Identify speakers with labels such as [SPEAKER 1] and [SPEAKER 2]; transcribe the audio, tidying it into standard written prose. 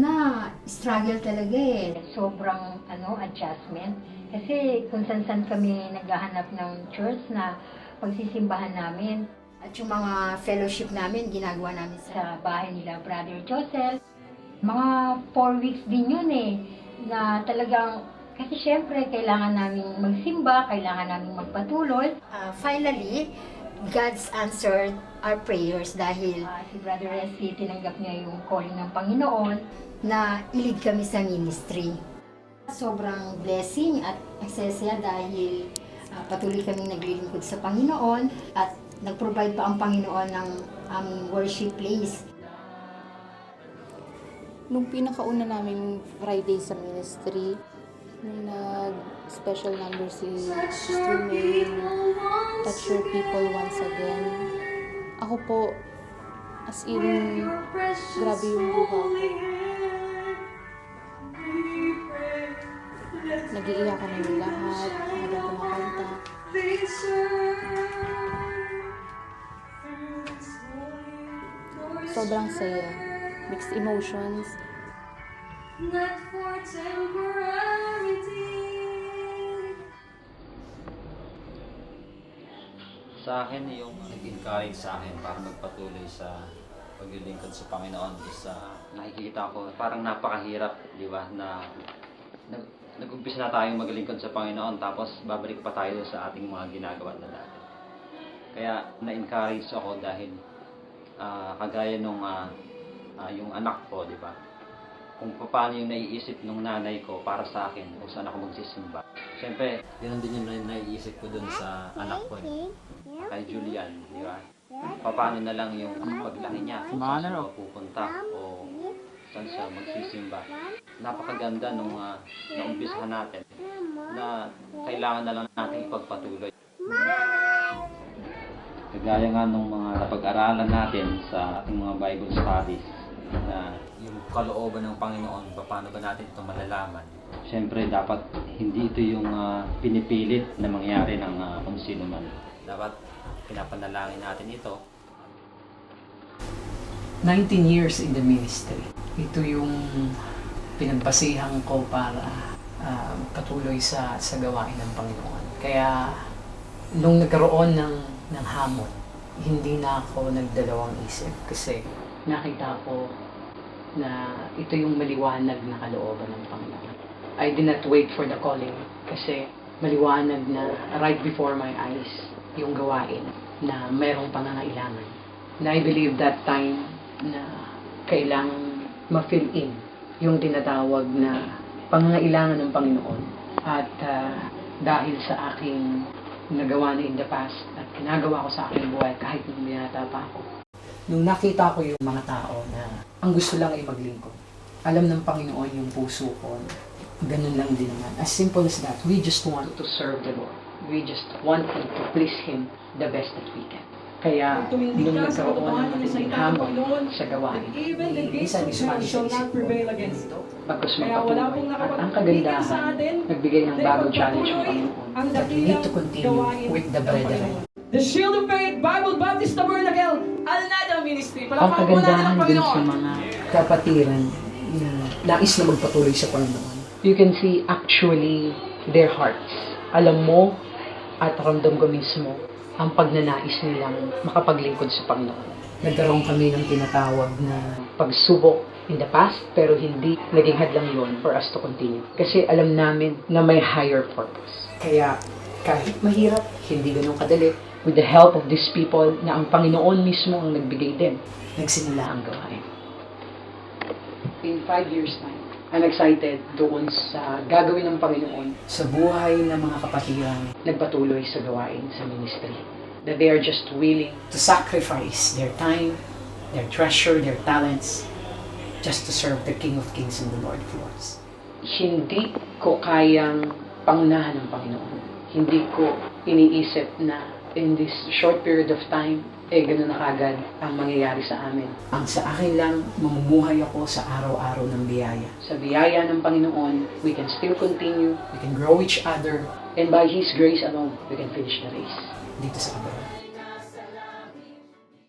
[SPEAKER 1] una, struggle talaga eh.
[SPEAKER 2] Sobrang adjustment. Kasi kung saan kami naghahanap ng church na pagsisimbahan namin.
[SPEAKER 1] At yung mga fellowship namin, ginagawa namin
[SPEAKER 2] Sa bahay nila, Brother Joseph. Mga 4 weeks din yun na talagang, kasi syempre, kailangan namin magsimba, kailangan namin magpatuloy.
[SPEAKER 1] Finally, God's answered our prayers dahil
[SPEAKER 2] Si Brother Leslie, tinanggap niya yung calling ng Panginoon.
[SPEAKER 1] na ilid kami sa ministry. Sobrang blessing at nagsasaya dahil patuloy kaming naglilingkod sa Panginoon at nag-provide pa ang Panginoon ng aming worship place.
[SPEAKER 3] Nung pinakauna naming Friday sa ministry, nung nag-special number si Sister May, Touch Your People Once Again, ako po, as in, grabe yung buha ko. Nag-iiyakan na yung lahat habang kumakanta. Sobrang saya. Mixed emotions.
[SPEAKER 4] Not for temporarity.
[SPEAKER 5] Sa akin, yung nag-encourage sa akin para magpatuloy sa paglilingkod sa Panginoon is nakikita ko parang napakahirap, di ba, na nag-umpisa na tayong maglingkod sa Panginoon tapos babalik pa tayo sa ating mga ginagawa na dati. Kaya na-encourage ako dahil kagaya nung yung anak ko, di ba? Kung paano yung naiisip ng nanay ko para sa akin kung saan ako magsisimba. Siyempre, yun din yung naiisip ko dun sa anak ko, kay Julian, di ba? Paano na lang yung paglaki niya, kung saan siya pupunta o saan siya magsisimba. Napakaganda nung naumpisahan natin na kailangan na lang natin ipagpatuloy. Kagaya nga nung mga napag-aralan natin sa ating mga Bible studies na yung kalooban ng Panginoon, paano ba natin ito malalaman? Siyempre, dapat hindi ito yung pinipilit na mangyari ng kung sino man. Dapat pinapanalangin natin ito.
[SPEAKER 6] 19 years in the ministry. Ito yung pinagbasihan ko para patuloy sa gawain ng Panginoon. Kaya, nung nagkaroon ng hamon, hindi na ako nagdalawang isip kasi nakita ko na ito yung maliwanag na kalooban ng Panginoon. I did not wait for the calling kasi maliwanag na right before my eyes yung gawain na merong pangangailangan. And I believe that time na kailangan ma-fill in yung tinatawag na pangangailangan ng Panginoon. At dahil sa aking nagawa na in the past at ginagawa ko sa aking buhay kahit nung binata pa ako. Nung nakita ko yung mga tao na ang gusto lang ay maglingkod, alam ng Panginoon yung puso ko, ganun lang din naman. As simple as that, we just want to serve the Lord. We just want to please Him the best that we can. Kaya, nung nagkaroon ng matinding hamon sa gawain, minsan isumali sa isip ko, bagkus magpatuloy. At ang kagandahan, nagbigay ng bagong challenge ng Panginoon that we need to continue with the brethren.
[SPEAKER 7] The Shield of Faith Bible Baptist Tabernacle Alnada Ministry.
[SPEAKER 6] Ang kagandahan din sa mga kapatiran na nais na magpatuloy sa Panginoon. You can see actually their hearts. Alam mo at ramdam ko mismo ang pagnanais nilang makapaglingkod sa Panginoon. Nagkaroon kami ng tinatawag na pagsubok in the past, pero hindi naging hadlang yun for us to continue. Kasi alam namin na may higher purpose. Kaya kahit mahirap, hindi ganun kadali, with the help of these people na ang Panginoon mismo ang nagbigay din, nagsimula ang gawain. In 5 years time, I'm excited doon sa gagawin ng Panginoon sa buhay ng mga kapatiran nagpatuloy sa gawain sa ministry. That they are just willing to sacrifice their time, their treasure, their talents, just to serve the King of Kings and the Lord of Lords. Hindi ko kayang pangunahan ng Panginoon. Hindi ko iniisip na in this short period of time, ganun na kagad ang mangyayari sa amin. Ang sa akin lang, mamumuhay ako sa araw-araw ng biyaya. Sa biyaya ng Panginoon, we can still continue, we can grow each other, and by His grace alone, we can finish the race dito sa kabaran.